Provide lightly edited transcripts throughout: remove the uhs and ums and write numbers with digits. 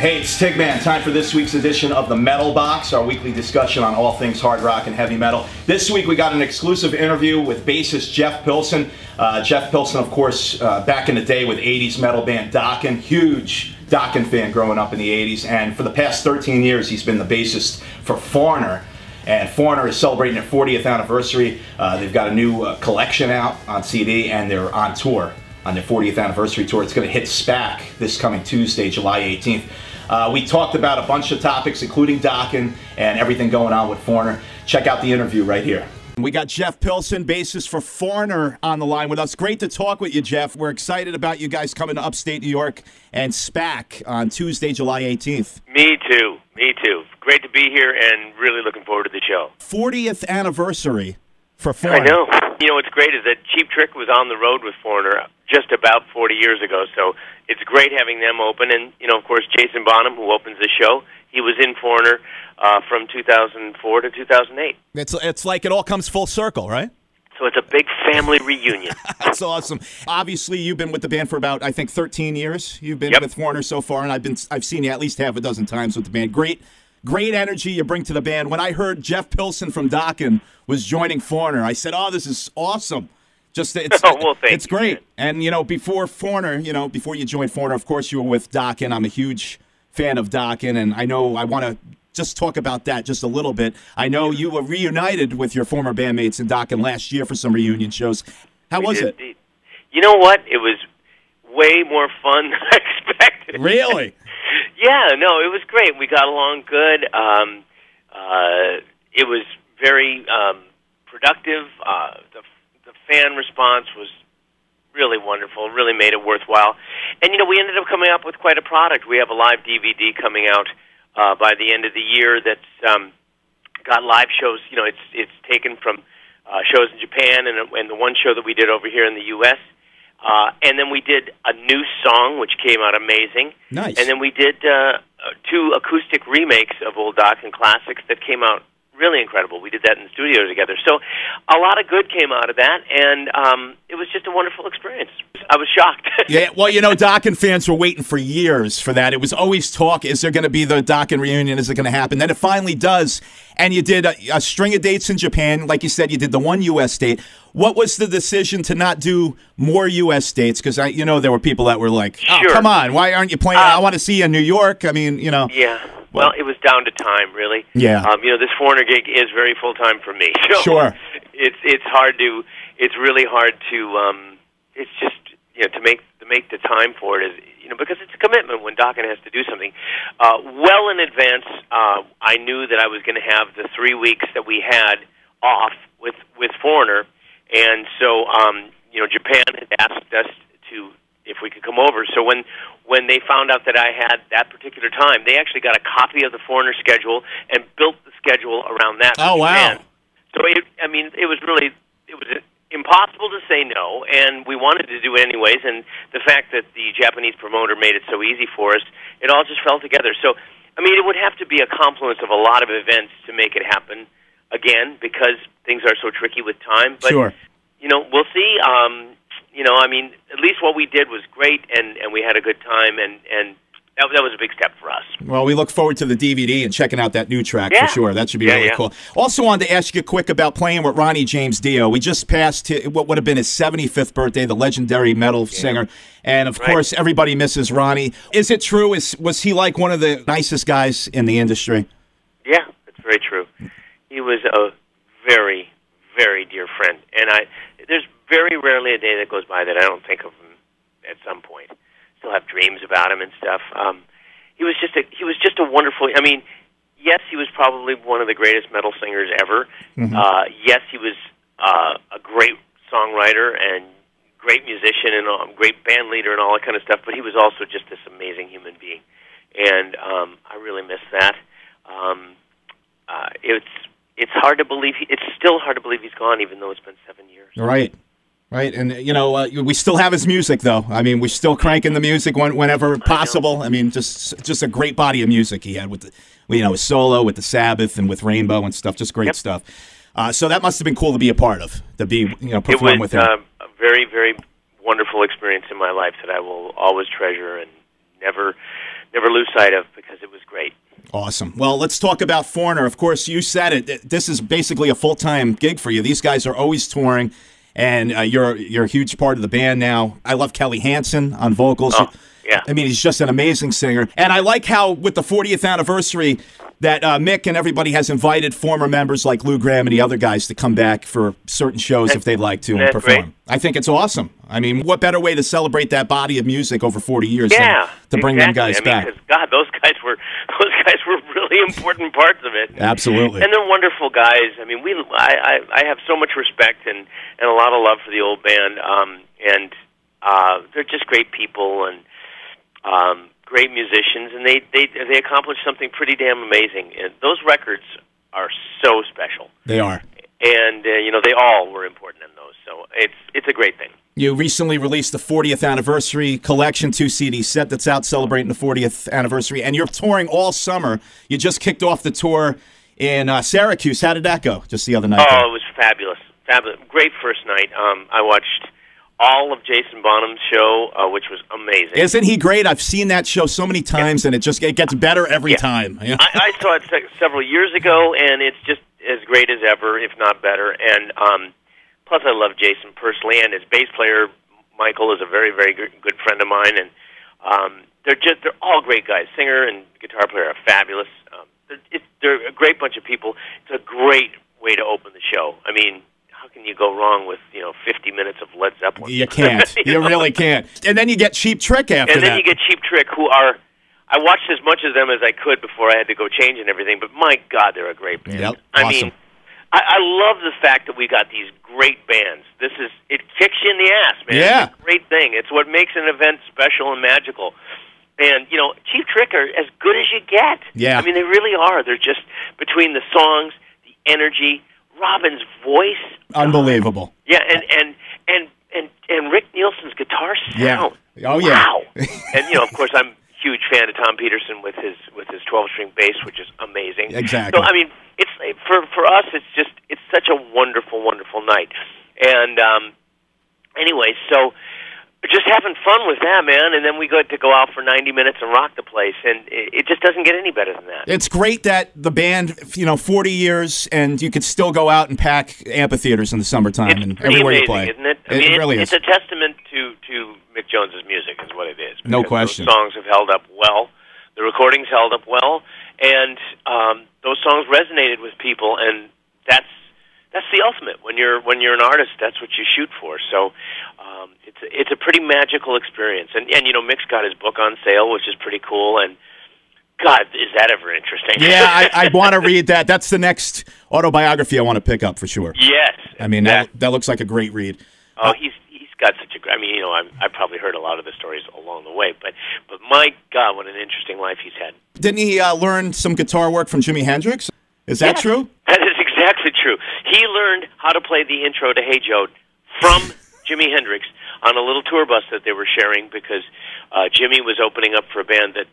Hey, it's Tigman. Time for this week's edition of the Metal Box, our weekly discussion on all things hard rock and heavy metal. This week we got an exclusive interview with bassist Jeff Pilson. Jeff Pilson, of course, back in the day with 80s metal band Dokken. Huge Dokken fan growing up in the 80s. And for the past 13 years, he's been the bassist for Foreigner. And Foreigner is celebrating their 40th anniversary. They've got a new collection out on CD, and they're on tour on their 40th anniversary tour. It's going to hit SPAC this coming Tuesday, July 18th. We talked about a bunch of topics, including Dokken and everything going on with Foreigner. Check out the interview right here. We got Jeff Pilson, bassist for Foreigner, on the line with us. Great to talk with you, Jeff. We're excited about you guys coming to upstate New York and SPAC on Tuesday, July 18th. Me too. Me too. Great to be here and really looking forward to the show. 40th anniversary for Foreigner. I know. You know what's great is that Cheap Trick was on the road with Foreigner just about 40 years ago, so it's great having them open. And, you know, of course, Jason Bonham, who opens the show, he was in Foreigner from 2004 to 2008. It's like it all comes full circle, right? So it's a big family reunion. That's awesome. Obviously, you've been with the band for about, I think, 13 years. You've been with Foreigner so far, and I've seen you at least half a dozen times with the band. Great energy you bring to the band. When I heard Jeff Pilson from Dokken was joining Foreigner, I said, "Oh, this is awesome." It's great. Man. And you know, before Foreigner, before you joined Foreigner, of course, you were with Dokken. I'm a huge fan of Dokken, and I know I want to just talk about that just a little bit. I know you were reunited with your former bandmates in Dokken last year for some reunion shows. How was it? Indeed. You know what? It was way more fun than I expected. Really? Yeah, no, it was great. We got along good. It was very productive. The fan response was really wonderful, really made it worthwhile. And, we ended up coming up with quite a product. We have a live DVD coming out by the end of the year that's got live shows. It's taken from shows in Japan and the one show that we did over here in the U.S., and then we did a new song, which came out amazing. Nice. And then we did two acoustic remakes of old Dokken classics that came out really incredible. We did that in the studio together. So a lot of good came out of that, and it was just a wonderful experience. I was shocked. Yeah, well, Dokken fans were waiting for years for that. It was always talk, is there going to be the Dokken reunion? Is it going to happen? Then it finally does, and you did a string of dates in Japan. Like you said, you did the one U.S. date. What was the decision to not do more U.S. dates? Because, there were people that were like, oh, sure. Come on, why aren't you playing? I want to see you in New York. I mean, Yeah. Well, it was down to time, really. Yeah. This Foreigner gig is very full time for me. So sure. It's really hard to it's just to make the time for it is because it's a commitment when Dokken has to do something. Well in advance, I knew that I was going to have the 3 weeks that we had off with Foreigner, and so Japan had asked us if we could come over. So when they found out that I had that particular time, they actually got a copy of the Foreigner schedule and built the schedule around that. Oh, wow. So, it was impossible to say no, and we wanted to do it anyways, and the fact that the Japanese promoter made it so easy for us, it all just fell together. So, it would have to be a confluence of a lot of events to make it happen again, because things are so tricky with time. But, sure. We'll see. At least what we did was great, and we had a good time, and that was a big step for us. Well, we look forward to the DVD and checking out that new track for sure. That should be really cool. Also wanted to ask you quick about playing with Ronnie James Dio. We just passed what would have been his 75th birthday, the legendary metal singer. And, of course, everybody misses Ronnie. Is it true? Was he like one of the nicest guys in the industry? Yeah, that's very true. He was a very, very dear friend. And there's very rarely a day that goes by that I don't think of him at some point. Still have dreams about him and stuff. He was just a wonderful. Yes, he was probably one of the greatest metal singers ever. Mm-hmm. Yes, he was a great songwriter and great musician and a great band leader and all that kind of stuff. But he was also just this amazing human being, and I really miss that. It's hard to believe. It's still hard to believe he's gone, even though it's been 7 years. Right. Right, and we still have his music, though. We're still cranking the music whenever possible. Just a great body of music he had with his solo, with the Sabbath, and with Rainbow and stuff. Just great stuff. So that must have been cool to be a part of, perform with him. It was a very, very wonderful experience in my life that I will always treasure and never never lose sight of because it was great. Awesome. Well, let's talk about Foreigner. Of course, you said it. This is basically a full-time gig for you. These guys are always touring, and you're a huge part of the band now. I love Kelly Hansen on vocals. Oh, yeah. I mean, he's just an amazing singer. And I like how, with the 40th anniversary, that Mick and everybody has invited former members like Lou Gramm and the other guys to come back for certain shows if they'd like to and perform. Great. I think it's awesome. I mean, what better way to celebrate that body of music over 40 years than to bring them guys back? 'Cause, God, those guys were really important parts of it. Absolutely. And they're wonderful guys. I mean, I have so much respect and a lot of love for the old band. And they're just great people and great musicians, and they accomplished something pretty damn amazing. And those records are so special. They are. And they all were important in those. So it's a great thing. You recently released the 40th anniversary collection 2-CD set that's out celebrating the 40th anniversary, and you're touring all summer. You just kicked off the tour in Syracuse. How did that go? Just the other night. Oh, it was fabulous. Great first night. I watched all of Jason Bonham's show, which was amazing. Isn't he great? I've seen that show so many times, and it gets better every time. Yeah. I saw it several years ago, and it's just as great as ever, if not better. And plus, I love Jason personally, and his bass player Michael is a very, very good friend of mine. And they're all great guys. Singer and guitar player are fabulous. They're a great bunch of people. It's a great way to open the show. I mean, how can you go wrong with 50 minutes of Led Zeppelin? You can't. you really can't. And then you get Cheap Trick after that. And then you get Cheap Trick, who are. I watched as much of them as I could before I had to go change and everything. But my God, they're a great band. Yep. I awesome. mean, I love the fact that we got these great bands. It kicks you in the ass, man. Yeah. It's a great thing. It's what makes an event special and magical. And, Cheap Trick are as good as you get. Yeah. I mean, they really are. They're just, between the songs, the energy, Robin's voice. Unbelievable. Yeah, and Rick Nielsen's guitar sound. Yeah. Oh, yeah. Wow. And, of course, I'm a huge fan of Tom Peterson with his 12-string bass, which is amazing. Exactly. So, I mean, it's for us, it's such a wonderful, wonderful night. And anyway, so just having fun with that, man, and then we got to go out for 90 minutes and rock the place, and it just doesn't get any better than that. It's great that the band, 40 years, and you could still go out and pack amphitheaters in the summertime it's and everywhere amazing, you play. Isn't it? It really is. It's a testament to Mick Jones's music, is what it is. No question. Those songs have held up well. The recordings held up well, and those songs resonated with people, and that's the ultimate. When you're an artist, that's what you shoot for. So it's a pretty magical experience. And Mick's got his book on sale, which is pretty cool. And God, is that ever interesting? Yeah, I want to read that. That's the next autobiography I want to pick up for sure. Yes. I mean, that looks like a great read. Oh, he's got such a. I mean, I've probably heard a lot of the stories along the way, but my God, what an interesting life he's had. Didn't he learn some guitar work from Jimi Hendrix? Is that true? That is exactly true. He learned how to play the intro to Hey Joe from Jimi Hendrix on a little tour bus that they were sharing because Jimmy was opening up for a band that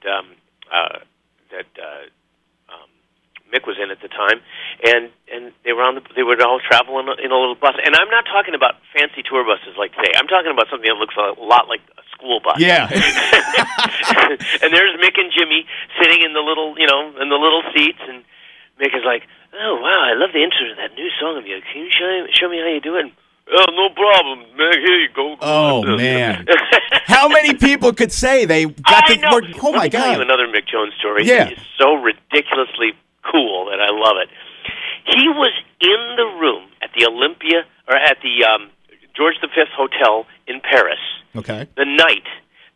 Mick was in at the time, and they would all travel in a little bus. And I'm not talking about fancy tour buses like today. I'm talking about something that looks a lot like a school bus. Yeah. And there's Mick and Jimmy sitting in the little seats, and Mick is like, "Oh wow, I love the intro to that new song of yours. Can you show me how you do it?" Oh, no problem, Mick. Here you go. Oh man, how many people could say they got the word? Oh my God! I'll tell you another Mick Jones story. Yeah. It's so ridiculously cool that I love it. He was in the room at the Olympia or at the George V Hotel in Paris. Okay. The night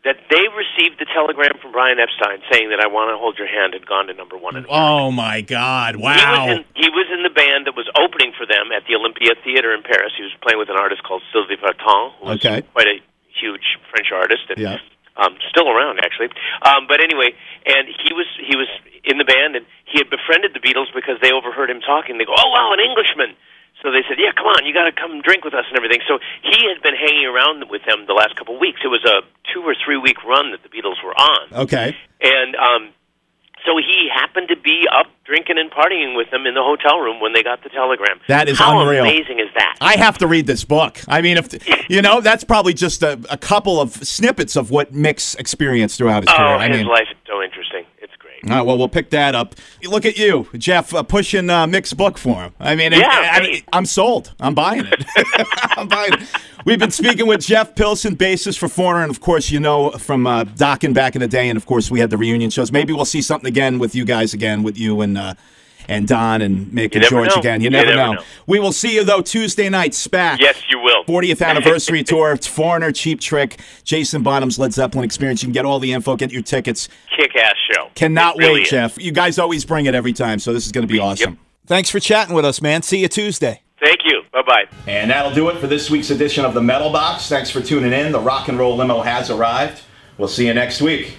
that they received the telegram from Brian Epstein saying that I Want to Hold Your Hand had gone to #1 in America. Oh my God! Wow. He was in the band that was opening for them at the Olympia Theater in Paris. He was playing with an artist called Sylvie Vartan, who was quite a huge French artist. And, still around, actually. But anyway, and he was in the band, and he had befriended the Beatles because they overheard him talking. They go, "Oh, wow, an Englishman." So they said, "Yeah, come on, you got to come drink with us and everything." So he had been hanging around with them the last couple of weeks. It was a 2 or 3 week run that the Beatles were on. Okay. And So he happened to be up drinking and partying with them in the hotel room when they got the telegram. That is How unreal. amazing is that? I have to read this book. I mean, if that's probably just a couple of snippets of what Mick's experienced throughout his career. His life is so interesting. It's great. All right, well, we'll pick that up. Look at you, Jeff, pushing Mick's book for him. I mean, I'm sold. I'm buying it. I'm buying it. We've been speaking with Jeff Pilson, bassist for Foreigner, and of course, from Dokken back in the day, and of course, we had the reunion shows. Maybe we'll see something again with you guys again, with you and Don and Mick and George again. You never know. We will see you, though, Tuesday night, SPAC. Yes, you will. 40th anniversary tour. It's Foreigner, Cheap Trick, Jason Bonham's Led Zeppelin Experience. You can get all the info, get your tickets. Kick-ass show. Cannot wait, Jeff. You guys always bring it every time, so this is going to be awesome. Yep. Thanks for chatting with us, man. See you Tuesday. Thank you. Bye-bye. And that'll do it for this week's edition of the Metal Box. Thanks for tuning in. The rock and roll limo has arrived. We'll see you next week.